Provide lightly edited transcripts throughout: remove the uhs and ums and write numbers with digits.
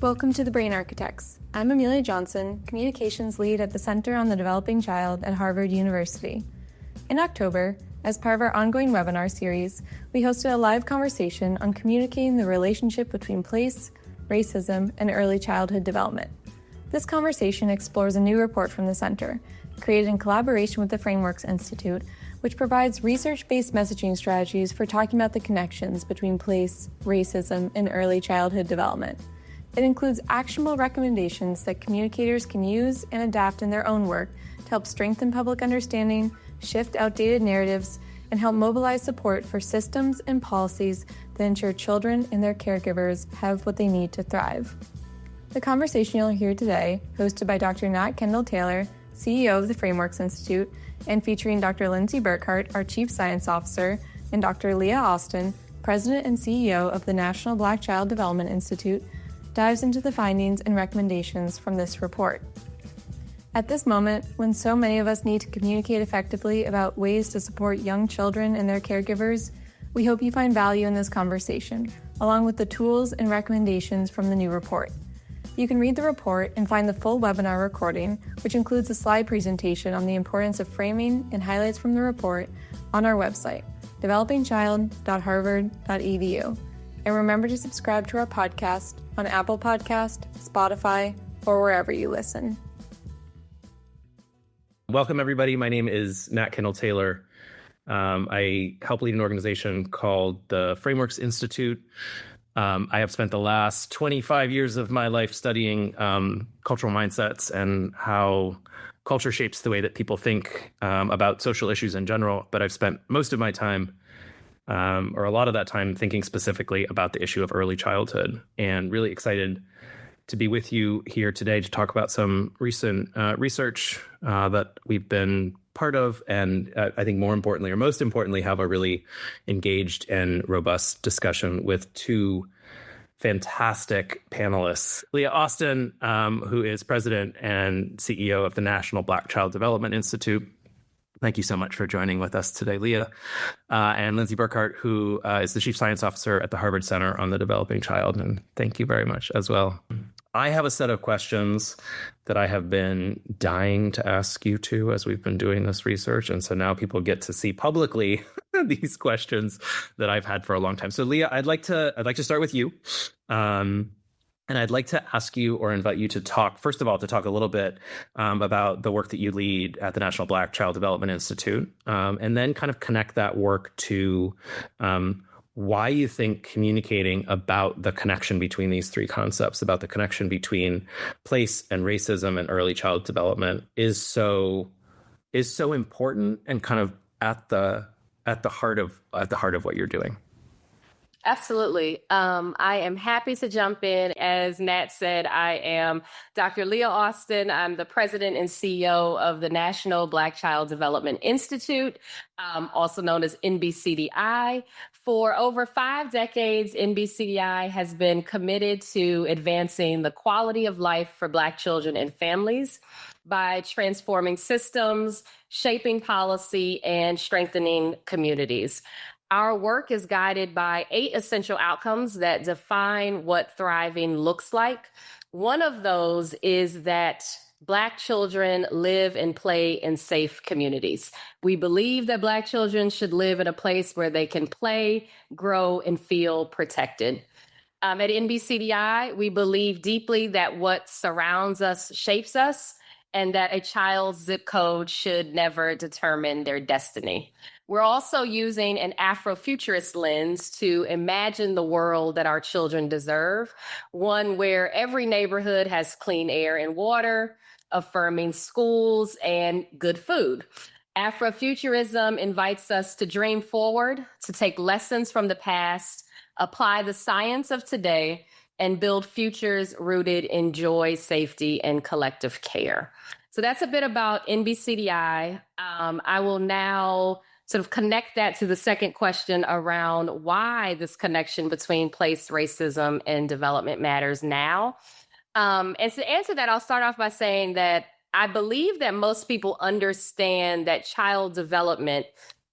Welcome to the Brain Architects. I'm Amelia Johnson, Communications Lead at the Center on the Developing Child at Harvard University. In October, as part of our ongoing webinar series, we hosted a live conversation on communicating the relationship between place, racism, and early childhood development. This conversation explores a new report from the Center, created in collaboration with the Frameworks Institute, which provides research-based messaging strategies for talking about the connections between place, racism, and early childhood development. It includes actionable recommendations that communicators can use and adapt in their own work to help strengthen public understanding, shift outdated narratives, and help mobilize support for systems and policies that ensure children and their caregivers have what they need to thrive. The conversation you'll hear today, hosted by Dr. Nat Kendall-Taylor, CEO of the Frameworks Institute, and featuring Dr. Lindsey Burghardt, our Chief Science Officer, and Dr. Leah Austin, President and CEO of the National Black Child Development Institute, dives into the findings and recommendations from this report. At this moment, when so many of us need to communicate effectively about ways to support young children and their caregivers, we hope you find value in this conversation, along with the tools and recommendations from the new report. You can read the report and find the full webinar recording, which includes a slide presentation on the importance of framing and highlights from the report, on our website, developingchild.harvard.edu. And remember to subscribe to our podcast on Apple Podcast, Spotify, or wherever you listen. Welcome, everybody. My name is Nat Kendall-Taylor. I help lead an organization called the Frameworks Institute. I have spent the last 25 years of my life studying cultural mindsets and how culture shapes the way that people think about social issues in general. But I've spent most of my time, or a lot of that time, thinking specifically about the issue of early childhood, and really excited to be with you here today to talk about some recent research that we've been part of, and I think more importantly, or most importantly, have a really engaged and robust discussion with two fantastic panelists. Leah Austin, who is President and CEO of the National Black Child Development Institute. Thank you so much for joining with us today, Leah. And Lindsey Burghardt, who is the Chief Science Officer at the Harvard Center on the Developing Child. And thank you very much as well. I have a set of questions that I have been dying to ask you two as we've been doing this research. And so now people get to see publicly these questions that I've had for a long time. So Leah, I'd like to start with you. And I'd like to ask you or invite you to talk, first of all, to talk a little bit about the work that you lead at the National Black Child Development Institute, and then kind of connect that work to why you think communicating about the connection between these three concepts, about the connection between place and racism and early child development is so important and kind of at the heart of what you're doing. Absolutely. I am happy to jump in. As Nat said, I am Dr. Leah Austin. I'm the president and CEO of the National Black Child Development Institute, also known as NBCDI. For over 5 decades, NBCDI has been committed to advancing the quality of life for Black children and families by transforming systems, shaping policy, and strengthening communities. Our work is guided by 8 essential outcomes that define what thriving looks like. One of those is that Black children live and play in safe communities. We believe that Black children should live in a place where they can play, grow, and feel protected. At NBCDI, we believe deeply that what surrounds us shapes us, and that a child's zip code should never determine their destiny. We're also using an Afrofuturist lens to imagine the world that our children deserve, one where every neighborhood has clean air and water, affirming schools, and good food. Afrofuturism invites us to dream forward, to take lessons from the past, apply the science of today, and build futures rooted in joy, safety, and collective care. So that's a bit about NBCDI. I will now sort of connect that to the second question around why this connection between place, racism, and development matters now. And to answer that, I'll start off by saying that I believe that most people understand that child development,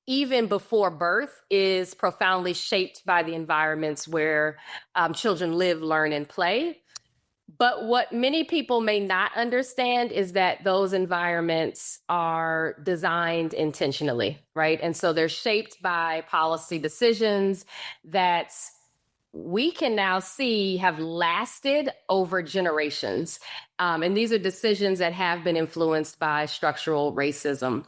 even before birth, is profoundly shaped by the environments where children live, learn, and play. But what many people may not understand is that those environments are designed intentionally, right? And so they're shaped by policy decisions that we can now see have lasted over generations. And these are decisions that have been influenced by structural racism.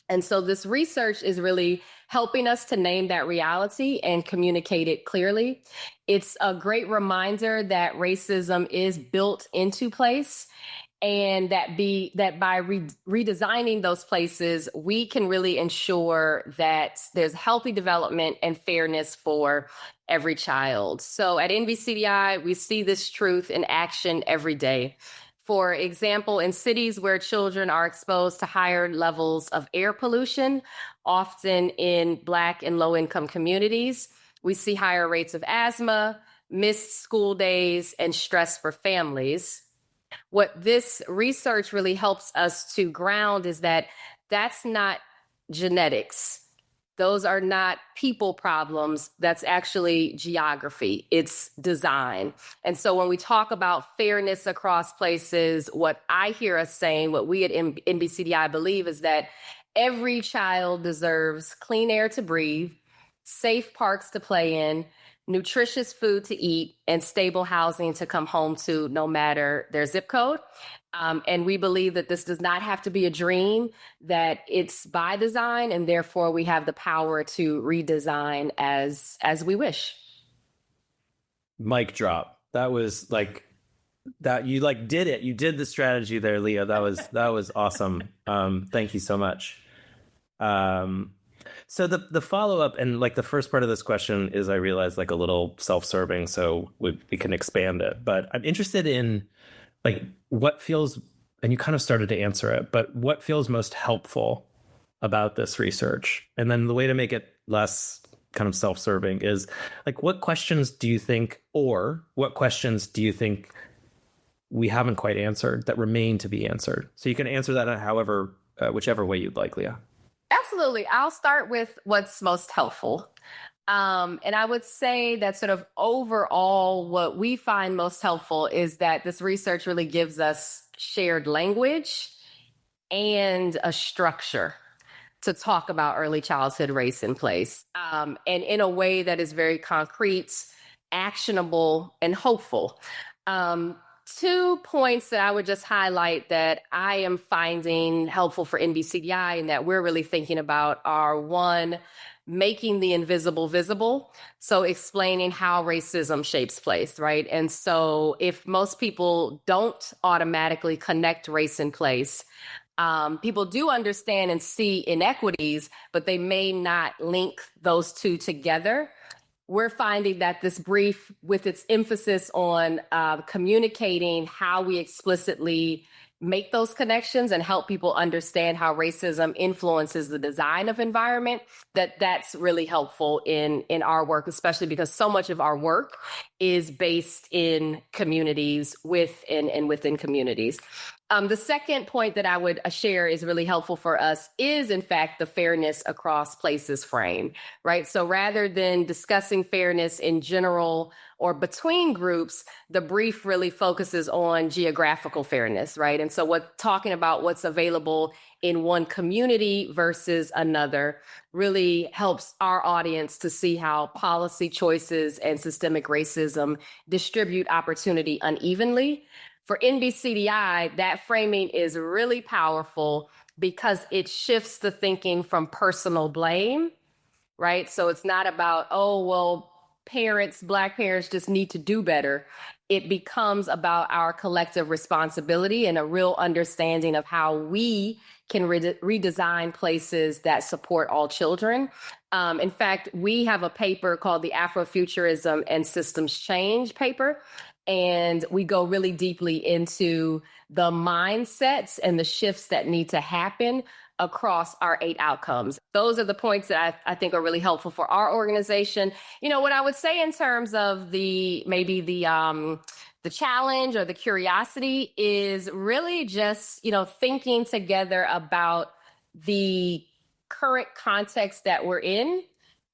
And so this research is really helping us to name that reality and communicate it clearly. It's a great reminder that racism is built into place, and that by redesigning those places, we can really ensure that there's healthy development and fairness for every child. So at NBCDI, we see this truth in action every day. For example, in cities where children are exposed to higher levels of air pollution, often in Black and low-income communities, we see higher rates of asthma, missed school days, and stress for families. What this research really helps us to ground is that that's not genetics. Those are not people problems. That's actually geography. It's design. And so when we talk about fairness across places, what I hear us saying, what we at NBCDI believe, is that every child deserves clean air to breathe, safe parks to play in, nutritious food to eat, and stable housing to come home to, no matter their zip code. And we believe that this does not have to be a dream, that it's by design, and therefore we have the power to redesign as we wish. Mic drop. That was like that. You like did it. You did the strategy there, Leah. That was awesome. Thank you so much. So the follow-up and like the first part of this question is, I realize, like a little self-serving, so we can expand it. But I'm interested in like what feels, and you kind of started to answer it, but what feels most helpful about this research? And then the way to make it less kind of self-serving is like, what questions do you think we haven't quite answered that remain to be answered? So you can answer that however, whichever way you'd like, Leah. Absolutely. I'll start with what's most helpful. And I would say that sort of overall, what we find most helpful is that this research really gives us shared language and a structure to talk about early childhood race in place, and in a way that is very concrete, actionable, and hopeful. 2 points that I would just highlight that I am finding helpful for NBCDI and that we're really thinking about are: one, making the invisible visible. So explaining how racism shapes place, right? And so if most people don't automatically connect race and place, people do understand and see inequities, but they may not link those two together. We're finding that this brief, with its emphasis on communicating how we explicitly make those connections and help people understand how racism influences the design of environment, that's really helpful in our work, especially because so much of our work is based in communities, within communities. The second point that I would share is really helpful for us is, in fact, the fairness across places frame, right? So rather than discussing fairness in general or between groups, the brief really focuses on geographical fairness, right? And so talking about what's available in one community versus another really helps our audience to see how policy choices and systemic racism distribute opportunity unevenly. For NBCDI, that framing is really powerful because it shifts the thinking from personal blame, right? So it's not about, oh, well, Black parents just need to do better. It becomes about our collective responsibility and a real understanding of how we can redesign places that support all children. In fact, we have a paper called the Afrofuturism and Systems Change paper. And we go really deeply into the mindsets and the shifts that need to happen across our 8 outcomes. Those are the points that I think are really helpful for our organization. You know, what I would say in terms of the challenge or the curiosity is really just, thinking together about the current context that we're in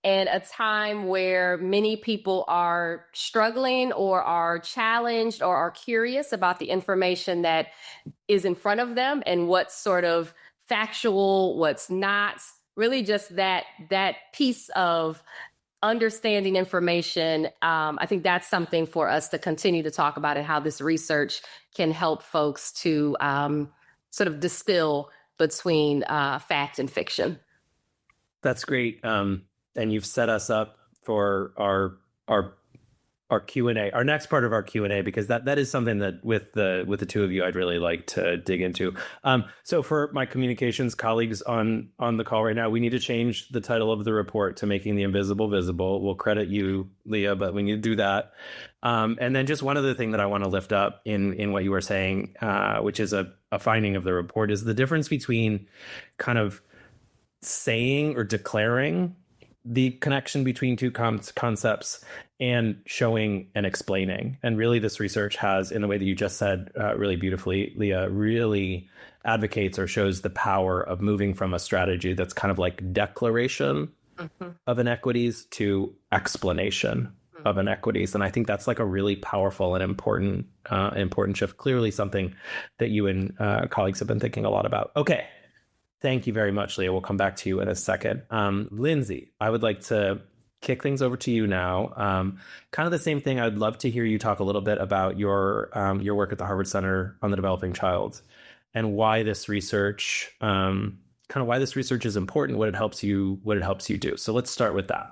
and a time where many people are struggling or are challenged or are curious about the information that is in front of them and what's sort of factual, what's not. Really just that piece of understanding information. I think that's something for us to continue to talk about, and how this research can help folks to sort of distill between fact and fiction. That's great. And you've set us up for our Q&A, our next part of our Q&A, because that is something that with the two of you, I'd really like to dig into. So for my communications colleagues on the call right now, we need to change the title of the report to Making the Invisible Visible. We'll credit you, Leah, but we need to do that. And then just one other thing that I want to lift up in what you were saying, which is a finding of the report, is the difference between kind of saying or declaring the connection between two concepts and showing and explaining. And really, this research has, in the way that you just said really beautifully, Leah, really advocates or shows the power of moving from a strategy that's kind of like declaration of inequities to explanation of inequities. And I think that's like a really powerful and important shift. Clearly something that you and colleagues have been thinking a lot about. Okay. Thank you very much, Leah. We'll come back to you in a second. Lindsey, I would like to kick things over to you now. Kind of the same thing. I'd love to hear you talk a little bit about your work at the Harvard Center on the Developing Child, and why this research, why this research is important, what it helps you do. So let's start with that.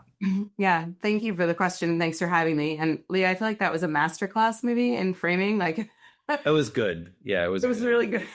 Yeah, thank you for the question. Thanks for having me. And Leah, I feel like that was a masterclass movie in framing. Like, it was good. Yeah, it was. It was really good.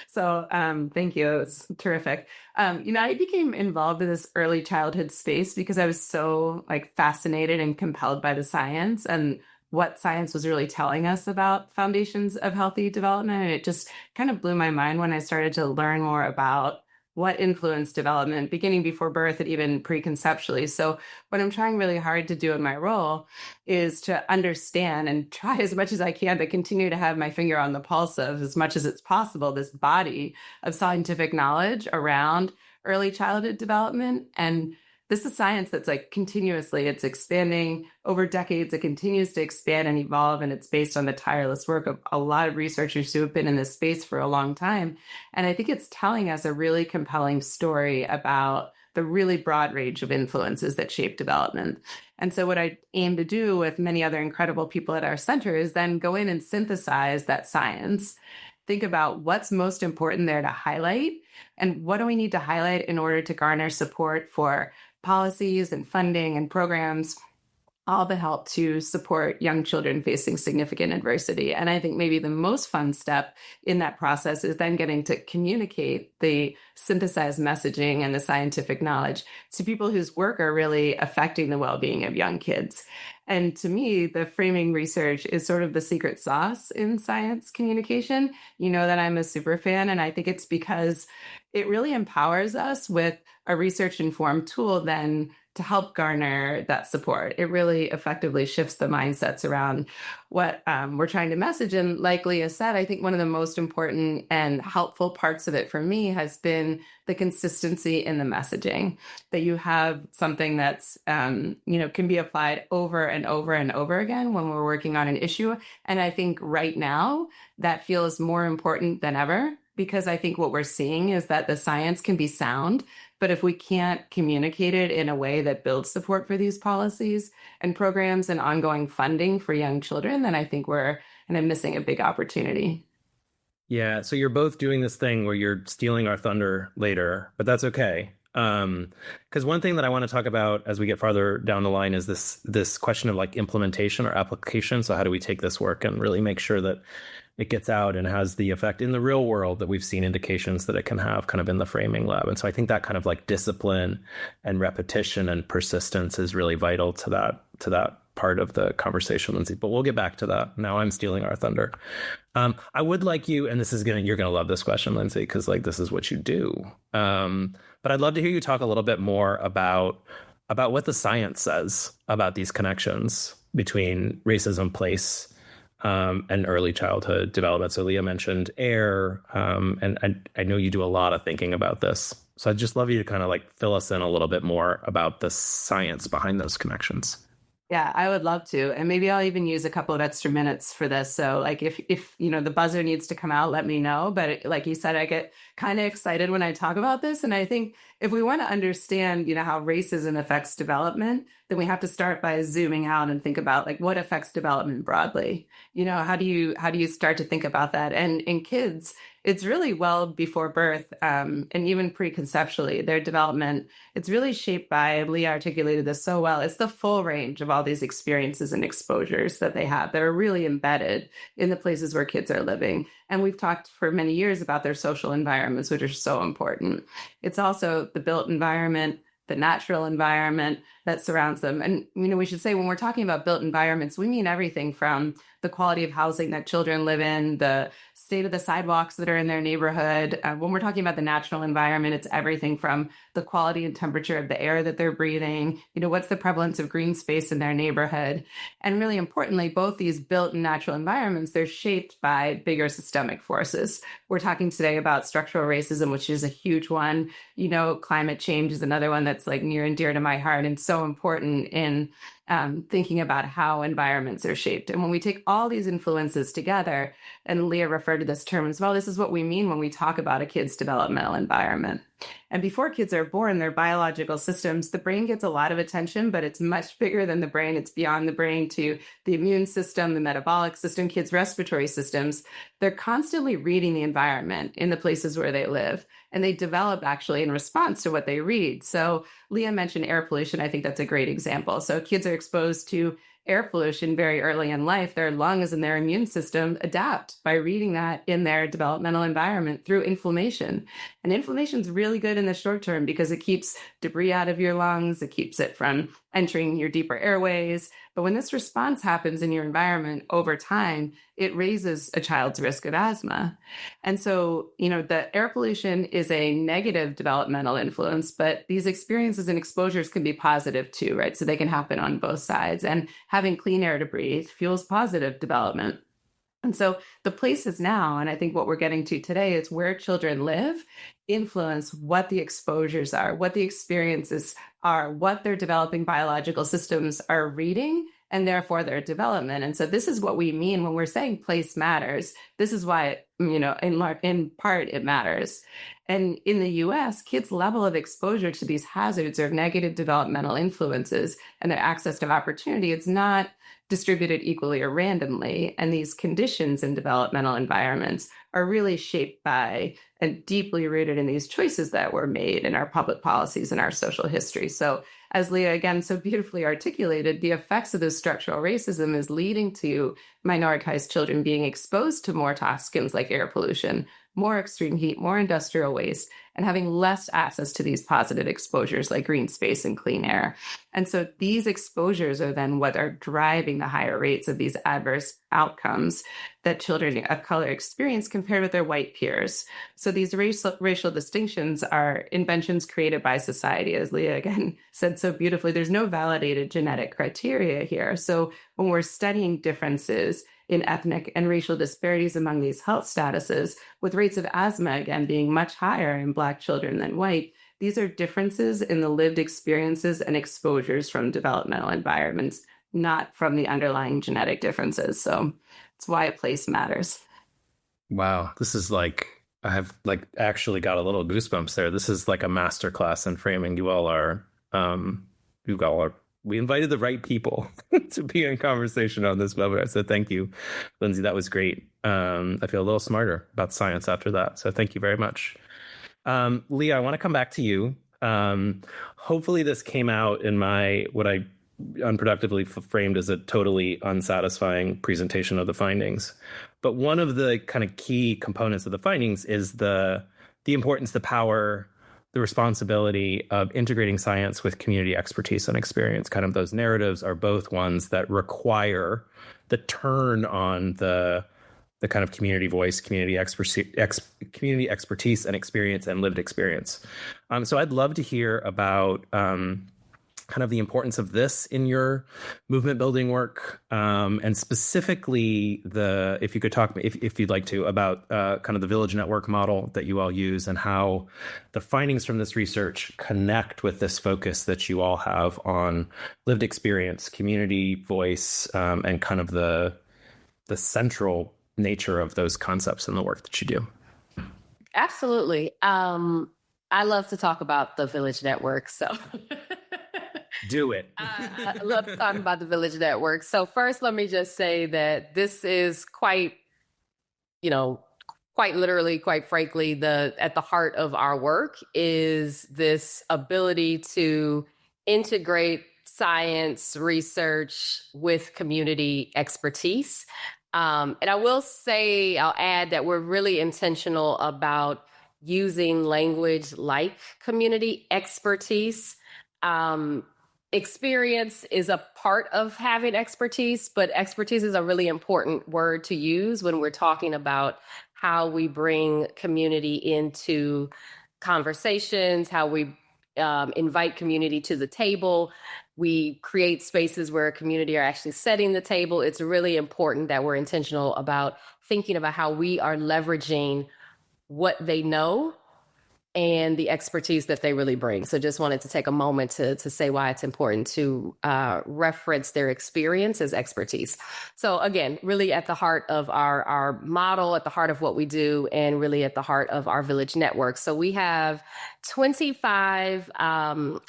So thank you. It was terrific. I became involved in this early childhood space because I was so fascinated and compelled by the science and what science was really telling us about foundations of healthy development. And it just kind of blew my mind when I started to learn more about what influenced development beginning before birth and even preconceptually. So what I'm trying really hard to do in my role is to understand and try as much as I can to continue to have my finger on the pulse of, as much as it's possible, this body of scientific knowledge around early childhood development. And this is science that's continuously, it's expanding over decades. It continues to expand and evolve, and it's based on the tireless work of a lot of researchers who have been in this space for a long time. And I think it's telling us a really compelling story about the really broad range of influences that shape development. And so what I aim to do with many other incredible people at our center is then go in and synthesize that science, think about what's most important there to highlight, and what do we need to highlight in order to garner support for policies and funding and programs, all that help to support young children facing significant adversity. And I think maybe the most fun step in that process is then getting to communicate the synthesized messaging and the scientific knowledge to people whose work are really affecting the well-being of young kids. And to me, the framing research is sort of the secret sauce in science communication. You know that I'm a super fan, and I think it's because it really empowers us with a research-informed tool then to help garner that support. It really effectively shifts the mindsets around what we're trying to message. And like Leah said, I think one of the most important and helpful parts of it for me has been the consistency in the messaging, that you have something that's, can be applied over and over and over again when we're working on an issue. And I think right now that feels more important than ever, because I think what we're seeing is that the science can be sound, but if we can't communicate it in a way that builds support for these policies and programs and ongoing funding for young children, then I think we're missing a big opportunity. Yeah, so you're both doing this thing where you're stealing our thunder later, but that's okay. Because one thing that I want to talk about as we get farther down the line is this question of implementation or application. So how do we take this work and really make sure that it gets out and has the effect in the real world that we've seen indications that it can have kind of in the framing lab. And so I think that kind of discipline and repetition and persistence is really vital to that part of the conversation, Lindsey. But we'll get back to that. Now I'm stealing our thunder. I would like you, and you're gonna love this question, Lindsey, because this is what you do. But I'd love to hear you talk a little bit more about what the science says about these connections between racism, place, and early childhood development. So Leah mentioned AIR, and I know you do a lot of thinking about this. So I'd just love you to kind of like fill us in a little bit more about the science behind those connections. Yeah, I would love to. And maybe I'll even use a couple of extra minutes for this. So like if the buzzer needs to come out, let me know. But like you said, I get kind of excited when I talk about this. And I think if we want to understand, how racism affects development, then we have to start by zooming out and think about like what affects development broadly. How do you start to think about that? And in kids, it's really well before birth, and even preconceptually, their development, it's really shaped by, Leah articulated this so well, it's the full range of all these experiences and exposures that they have that are really embedded in the places where kids are living. And we've talked for many years about their social environments, which are so important. It's also the built environment, the natural environment that surrounds them. And, we should say when we're talking about built environments, we mean everything from the quality of housing that children live in, the state of the sidewalks that are in their neighborhood. When we're talking about the natural environment, it's everything from the quality and temperature of the air that they're breathing, what's the prevalence of green space in their neighborhood. And really importantly, both these built and natural environments, they're shaped by bigger systemic forces. We're talking today about structural racism, which is a huge one. Climate change is another one that's like near and dear to my heart and so important in thinking about how environments are shaped. And when we take all these influences together, and Leah referred to this term as well, this is what we mean when we talk about a kid's developmental environment. And before kids are born, their biological systems, the brain gets a lot of attention, but it's much bigger than the brain. It's beyond the brain to the immune system, the metabolic system, kids' respiratory systems. They're constantly reading the environment in the places where they live. And they develop actually in response to what they read. So Leah mentioned air pollution. I think that's a great example. So kids are exposed to air pollution very early in life. Their lungs and their immune system adapt by reading that in their developmental environment through inflammation. And inflammation is really good in the short term because it keeps debris out of your lungs. It keeps it from entering your deeper airways. But when this response happens in your environment over time, it raises a child's risk of asthma. And so, the air pollution is a negative developmental influence, but these experiences and exposures can be positive too, right? So they can happen on both sides. And having clean air to breathe fuels positive development. And so the places now, and I think what we're getting to today is where children live influence what the exposures are, what the experiences are, what their developing biological systems are reading, and therefore their development. And so this is what we mean when we're saying place matters. This is why, in part it matters. And in the US, kids' level of exposure to these hazards or negative developmental influences and their access to opportunity, it's not distributed equally or randomly. And these conditions in developmental environments are really shaped by and deeply rooted in these choices that were made in our public policies and our social history. So as Leah, again, so beautifully articulated, the effects of this structural racism is leading to minoritized children being exposed to more toxins like air pollution, more extreme heat, more industrial waste, and having less access to these positive exposures like green space and clean air. And so these exposures are then what are driving the higher rates of these adverse outcomes that children of color experience compared with their white peers. So these racial distinctions are inventions created by society, as Leah again said so beautifully. There's no validated genetic criteria here. So when we're studying differences in ethnic and racial disparities among these health statuses, with rates of asthma, again, being much higher in Black children than white, these are differences in the lived experiences and exposures from developmental environments, not from the underlying genetic differences. So it's why a place matters. Wow. This is like, I have like actually got a little goosebumps there. This is like a masterclass in framing. You all are, we invited the right people to be in conversation on this webinar. So thank you, Lindsey. That was great. I feel a little smarter about science after that. So thank you very much. Leah, I want to come back to you. Hopefully this came out in what I unproductively framed as a totally unsatisfying presentation of the findings. But one of the kind of key components of the findings is the importance, the power, the responsibility of integrating science with community expertise and experience. Kind of those narratives are both ones that require the turn on the kind of community voice, community expertise and experience and lived experience. So I'd love to hear about kind of the importance of this in your movement building work, and specifically if you could talk, if you'd like to, about kind of the village network model that you all use and how the findings from this research connect with this focus that you all have on lived experience, community voice, and kind of the central nature of those concepts in the work that you do. Absolutely. I love to talk about the village network, so do it. I love to talk about the village network. So first, let me just say that this is quite literally, quite frankly, at the heart of our work is this ability to integrate science research with community expertise. And I'll add that we're really intentional about using language like community expertise. Experience is a part of having expertise, but expertise is a really important word to use when we're talking about how we bring community into conversations, how we invite community to the table. We create spaces where a community are actually setting the table. It's really important that we're intentional about thinking about how we are leveraging what they know and the expertise that they really bring. So just wanted to take a moment to say why it's important to reference their experience as expertise. So again, really at the heart of our model, at the heart of what we do, and really at the heart of our village network. So we have 25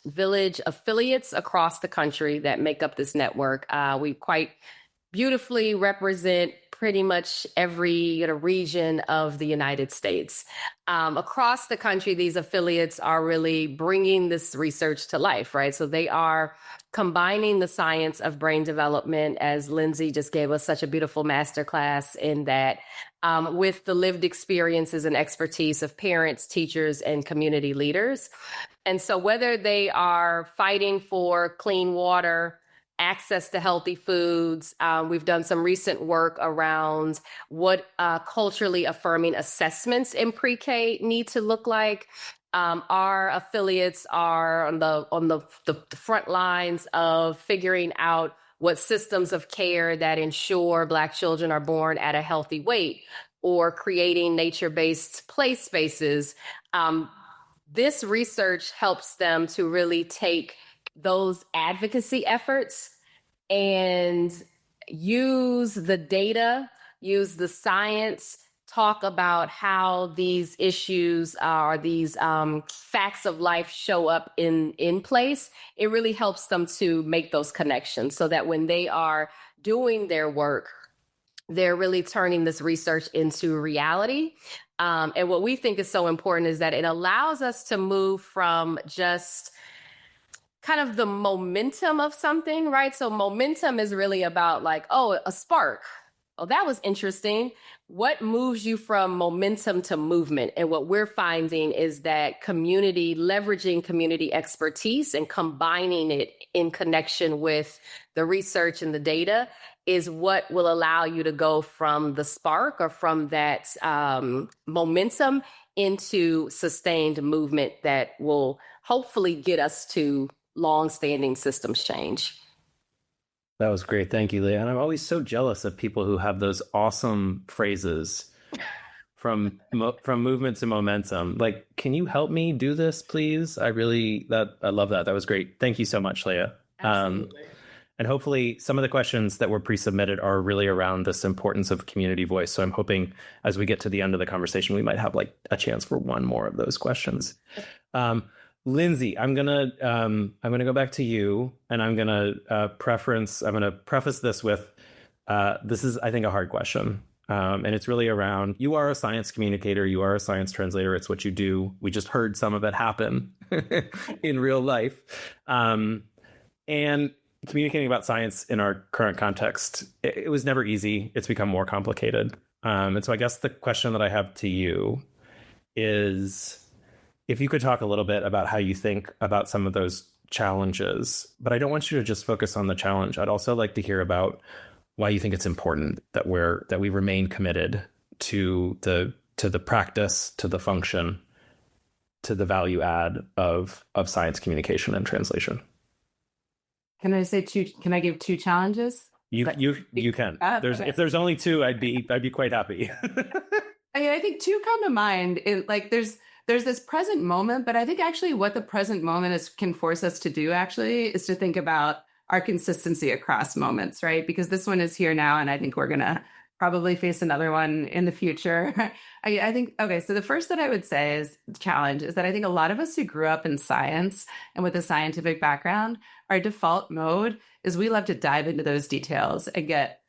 village affiliates across the country that make up this network. We quite beautifully represent pretty much every region of the United States. Across the country, these affiliates are really bringing this research to life, right? So they are combining the science of brain development, as Lindsey just gave us such a beautiful masterclass in that, with the lived experiences and expertise of parents, teachers, and community leaders. And so whether they are fighting for clean water, access to healthy foods. We've done some recent work around what culturally affirming assessments in pre-K need to look like. Our affiliates are on the front lines of figuring out what systems of care that ensure Black children are born at a healthy weight, or creating nature-based play spaces. This research helps them to really take those advocacy efforts and use the data, use the science, talk about how these issues or these facts of life show up in place. It really helps them to make those connections so that when they are doing their work, they're really turning this research into reality. And what we think is so important is that it allows us to move from just kind of the momentum of something, right? So momentum is really about like, oh, a spark. Oh, that was interesting. What moves you from momentum to movement? And what we're finding is that leveraging community expertise and combining it in connection with the research and the data is what will allow you to go from the spark or from that momentum into sustained movement that will hopefully get us to long-standing systems change. That was great. Thank you, Leah. And I'm always so jealous of people who have those awesome phrases from movement to momentum. Like, can you help me do this, please? I love that. That was great. Thank you so much, Leah. Absolutely. And hopefully some of the questions that were pre-submitted are really around this importance of community voice. So I'm hoping as we get to the end of the conversation, we might have like a chance for one more of those questions. Lindsey, I'm gonna go back to you, and I'm gonna preface this with this is, I think, a hard question, and it's really around, you are a science communicator, you are a science translator. It's what you do. We just heard some of it happen in real life, and communicating about science in our current context, it was never easy. It's become more complicated, and so I guess the question that I have to you is, if you could talk a little bit about how you think about some of those challenges, but I don't want you to just focus on the challenge. I'd also like to hear about why you think it's important that we remain committed to the practice, to the function, to the value add of science communication and translation. Can I say two? Can I give two challenges? You can. Okay. If there's only two, I'd be quite happy. I mean, I think two come to mind. There's this present moment, but I think actually what the present moment can force us to do actually is to think about our consistency across moments, right? Because this one is here now, and I think we're gonna probably face another one in the future. I think, okay, so the first that I would say is challenge is that I think a lot of us who grew up in science and with a scientific background, our default mode is we love to dive into those details and get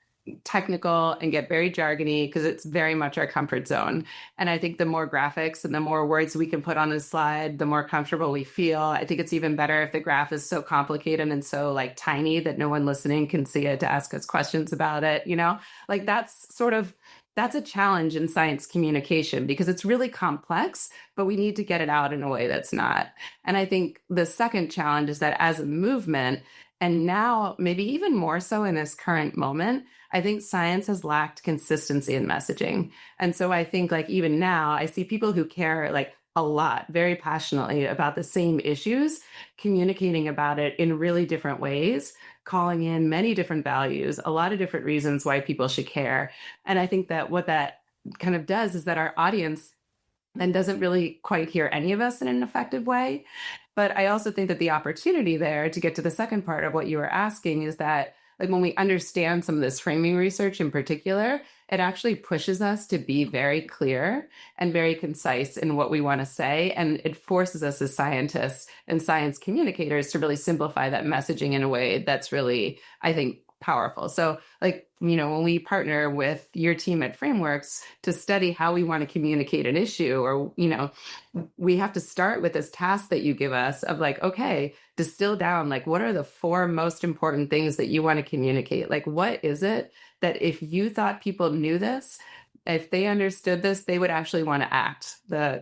technical and get very jargony because it's very much our comfort zone. And I think the more graphics and the more words we can put on a slide, the more comfortable we feel. I think it's even better if the graph is so complicated and so like tiny that no one listening can see it to ask us questions about it, you know? Like that's a challenge in science communication because it's really complex, but we need to get it out in a way that's not. And I think the second challenge is that as a movement, and now maybe even more so in this current moment, I think science has lacked consistency in messaging. And so I think like even now I see people who care like a lot, very passionately about the same issues, communicating about it in really different ways, calling in many different values, a lot of different reasons why people should care. And I think that what that kind of does is that our audience then doesn't really quite hear any of us in an effective way. But I also think that the opportunity there to get to the second part of what you were asking is that like when we understand some of this framing research in particular, it actually pushes us to be very clear and very concise in what we want to say. And it forces us as scientists and science communicators to really simplify that messaging in a way that's really, I think, powerful. So like, you know, when we partner with your team at Frameworks to study how we want to communicate an issue, or, you know, we have to start with this task that you give us of like, okay, distill down, like, what are the four most important things that you want to communicate? Like, what is it that if you thought people knew this, if they understood this, they would actually want to act, they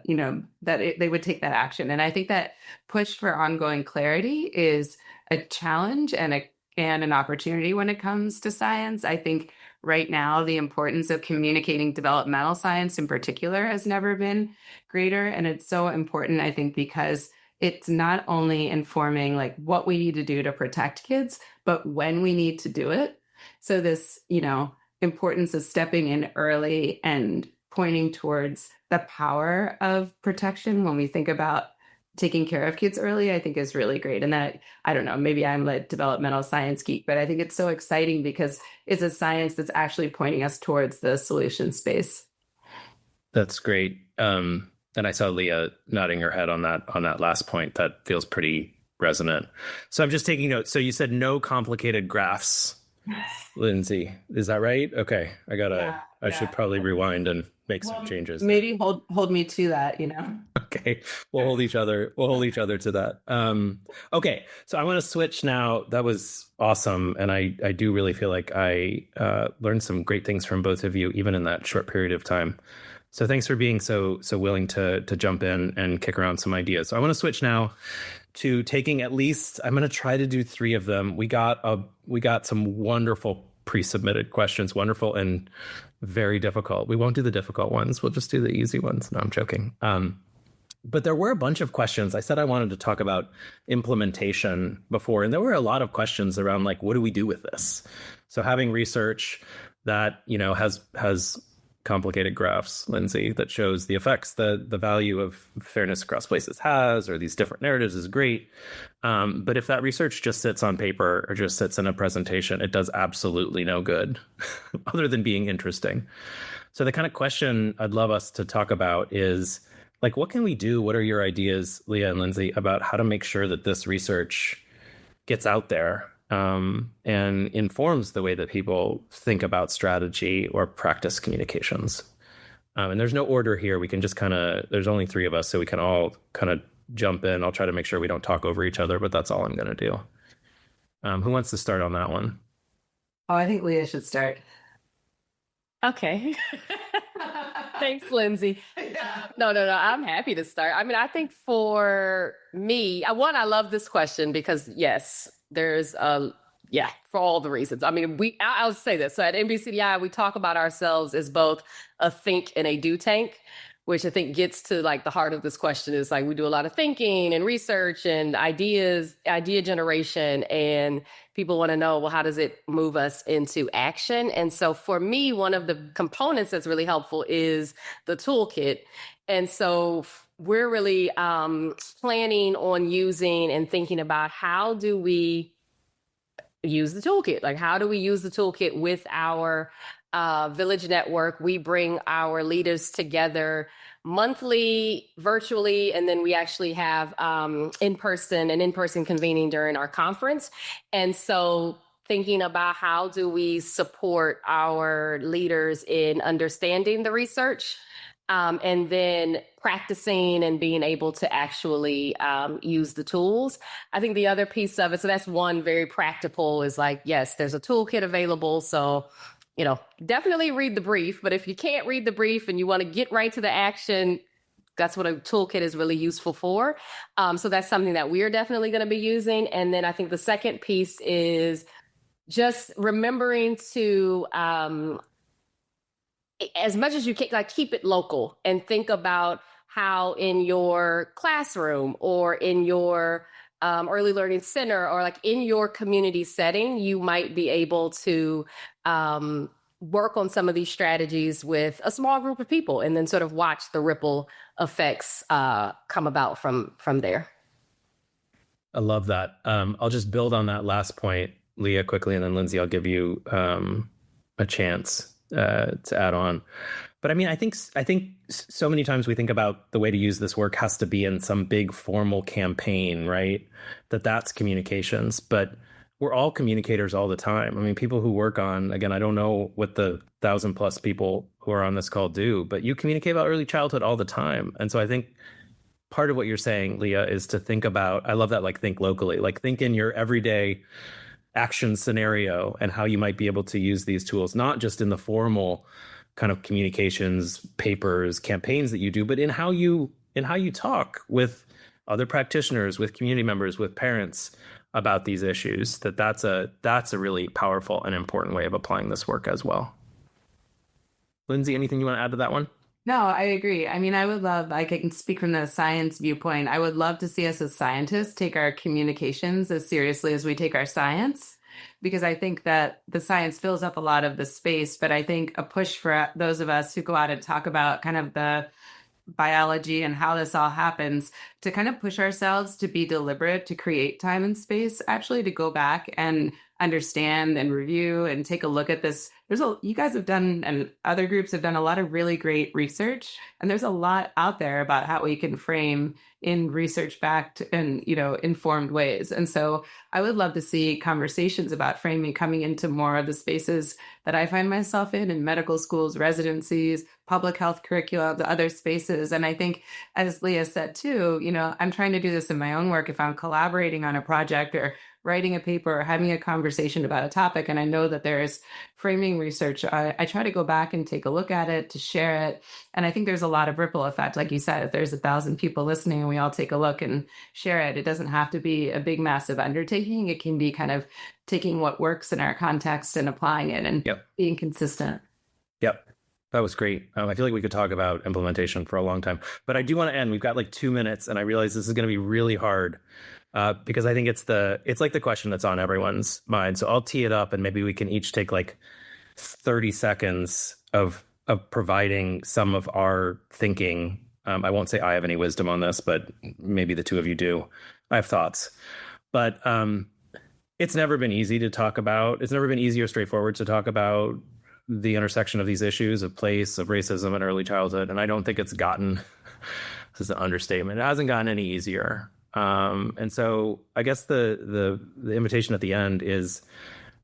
would take that action. And I think that push for ongoing clarity is a challenge and an opportunity when it comes to science. I think right now the importance of communicating developmental science in particular has never been greater. And it's so important, I think, because it's not only informing like what we need to do to protect kids, but when we need to do it. So this, you know, importance of stepping in early and pointing towards the power of protection when we think about taking care of kids early, I think is really great. And that, I don't know, maybe I'm a developmental science geek, but I think it's so exciting because it's a science that's actually pointing us towards the solution space. That's great. And I saw Leah nodding her head on that last point. That feels pretty resonant. So I'm just taking notes. So you said no complicated graphs, Lindsey. Is that right? Okay. I should probably rewind and make some changes. Maybe hold me to that, you know? Okay. We'll hold each other to that. Okay. So I want to switch now. That was awesome. And I do really feel like I learned some great things from both of you, even in that short period of time. So thanks for being so willing to jump in and kick around some ideas. So I want to switch now to taking at least, I'm going to try to do 3 of them. We got some wonderful pre-submitted questions, wonderful and very difficult. We won't do the difficult ones. We'll just do the easy ones. No, I'm joking. But there were a bunch of questions. I said I wanted to talk about implementation before, and there were a lot of questions around like, what do we do with this? So having research that, you know, has complicated graphs, Lindsey, that shows the effects that the value of fairness across places has, or these different narratives is great. But if that research just sits on paper or just sits in a presentation, it does absolutely no good other than being interesting. So the kind of question I'd love us to talk about is like, what can we do? What are your ideas, Leah and Lindsey, about how to make sure that this research gets out there and informs the way that people think about strategy or practice communications? And there's no order here. We can just there's only 3 of us, so we can all kind of jump in. I'll try to make sure we don't talk over each other, but that's all I'm going to do. Who wants to start on that one? Oh, I think Leah should start. Okay. Thanks, Lindsey. Yeah. No. I'm happy to start. I mean, I think for me, I love this question because yes, there's for all the reasons. I mean, I'll say this. So at NBCDI, we talk about ourselves as both a think and a do tank. which I think gets to like the heart of this question is like, we do a lot of thinking and research and idea generation, and people want to know, well, how does it move us into action? And so for me, one of the components that's really helpful is the toolkit. And so we're really planning on using and thinking about how do we use the toolkit? Like, how do we use the toolkit with our Village Network? We bring our leaders together monthly, virtually, and then we actually have in-person convening during our conference. And so thinking about how do we support our leaders in understanding the research, and then practicing and being able to actually use the tools. I think the other piece of it, so that's one very practical, is like, yes, there's a toolkit available. So, definitely read the brief. But if you can't read the brief and you want to get right to the action, that's what a toolkit is really useful for. So that's something that we're definitely going to be using. And then I think the second piece is just remembering to, as much as you can, like, keep it local and think about how in your classroom or in your early learning center or like in your community setting, you might be able to work on some of these strategies with a small group of people and then sort of watch the ripple effects come about from there. I love that. I'll just build on that last point, Leah, quickly, and then Lindsey, I'll give you a chance to add on. But I mean, I think so many times we think about the way to use this work has to be in some big formal campaign, right? That's communications, but we're all communicators all the time. I mean, people who work on, again, I don't know what the 1,000+ people who are on this call do, but you communicate about early childhood all the time. And so I think part of what you're saying, Leah, is to think about, I love that, like, think locally, like think in your everyday action scenario and how you might be able to use these tools, not just in the formal kind of communications, papers, campaigns that you do, but in how you talk with other practitioners, with community members, with parents about these issues. That's a really powerful and important way of applying this work as well. Lindsey, anything you want to add to that one? No, I agree. I mean, I would love, I can speak from the science viewpoint. I would love to see us as scientists take our communications as seriously as we take our science, because I think that the science fills up a lot of the space. But I think a push for those of us who go out and talk about kind of the biology and how this all happens, to kind of push ourselves to be deliberate, to create time and space, actually to go back and understand and review and take a look at this. You guys have done, and other groups have done, a lot of really great research, and there's a lot out there about how we can frame in research-backed and informed ways. And so I would love to see conversations about framing coming into more of the spaces that I find myself in medical schools, residencies, public health curricula, the other spaces. And I think, as Leah said too, I'm trying to do this in my own work. If I'm collaborating on a project or writing a paper or having a conversation about a topic, and I know that there's framing research, I try to go back and take a look at it, to share it. And I think there's a lot of ripple effect. Like you said, if there's 1,000 people listening and we all take a look and share it, it doesn't have to be a big, massive undertaking. It can be kind of taking what works in our context and applying it and being consistent. Yep. That was great. I feel like we could talk about implementation for a long time, but I do want to end. We've got like 2 minutes, and I realize this is going to be really hard because I think it's like the question that's on everyone's mind. So I'll tee it up, and maybe we can each take like 30 seconds of providing some of our thinking. I won't say I have any wisdom on this, but maybe the two of you do. I have thoughts, but it's never been easy to talk about. It's never been easy or straightforward to talk about the intersection of these issues of place, of racism and early childhood. And I don't think it's gotten, this is an understatement, it hasn't gotten any easier. And so I guess the invitation at the end is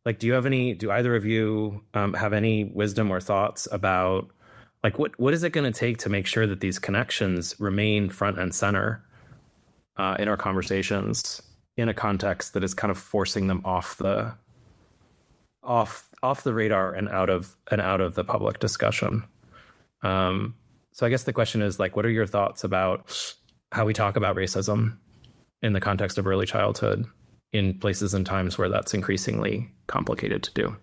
like, do either of you have any wisdom or thoughts about like, what is it going to take to make sure that these connections remain front and center in our conversations in a context that is kind of forcing them off the radar and out of the public discussion. So I guess the question is like, what are your thoughts about how we talk about racism in the context of early childhood in places and times where that's increasingly complicated to do?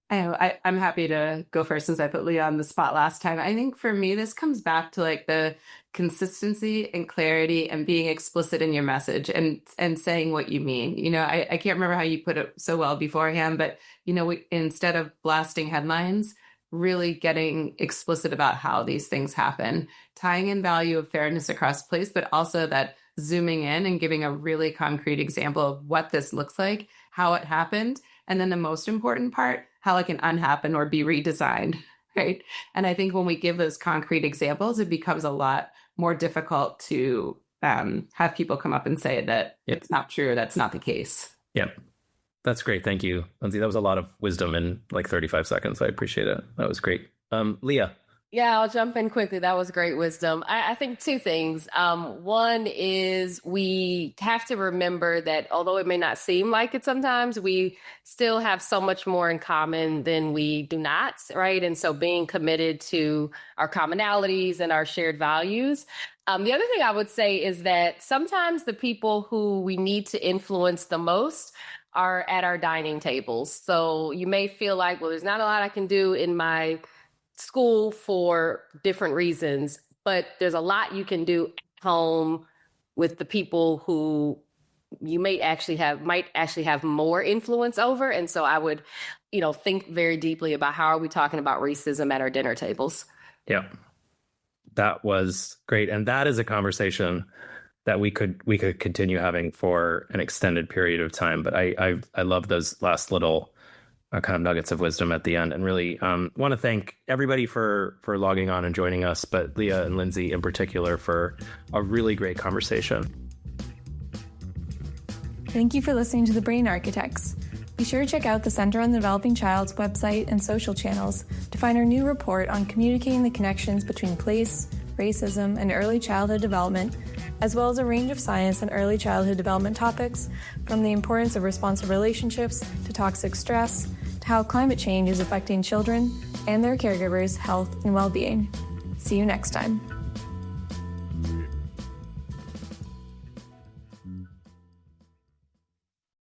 I'm happy to go first since I put Leah on the spot last time. I think for me, this comes back to like the consistency and clarity and being explicit in your message and saying what you mean. I can't remember how you put it so well beforehand, but instead of blasting headlines, really getting explicit about how these things happen, tying in value of fairness across place, but also that zooming in and giving a really concrete example of what this looks like, how it happened, and then the most important part, how it can unhappen or be redesigned, right? And I think when we give those concrete examples, it becomes a lot more difficult to have people come up and say that it's not true, that's not the case. Yeah. That's great. Thank you, Lindsey. That was a lot of wisdom in like 35 seconds. I appreciate it. That was great. Leah. Yeah, I'll jump in quickly. That was great wisdom. I think two things. One is we have to remember that although it may not seem like it sometimes, we still have so much more in common than we do not, right? And so being committed to our commonalities and our shared values. The other thing I would say is that sometimes the people who we need to influence the most are at our dining tables. So you may feel like, well, there's not a lot I can do in my school for different reasons, but there's a lot you can do at home with the people who you might actually have more influence over. And so I would, think very deeply about how are we talking about racism at our dinner tables. Yeah, that was great. And that is a conversation that we could continue having for an extended period of time. But I love those last little kind of nuggets of wisdom at the end, and really want to thank everybody for logging on and joining us, but Leah and Lindsey in particular for a really great conversation. Thank you for listening to The Brain Architects. Be sure to check out the Center on the Developing Child's website and social channels to find our new report on communicating the connections between place, racism, and early childhood development, as well as a range of science and early childhood development topics, from the importance of responsive relationships to toxic stress, to how climate change is affecting children and their caregivers' health and well-being. See you next time.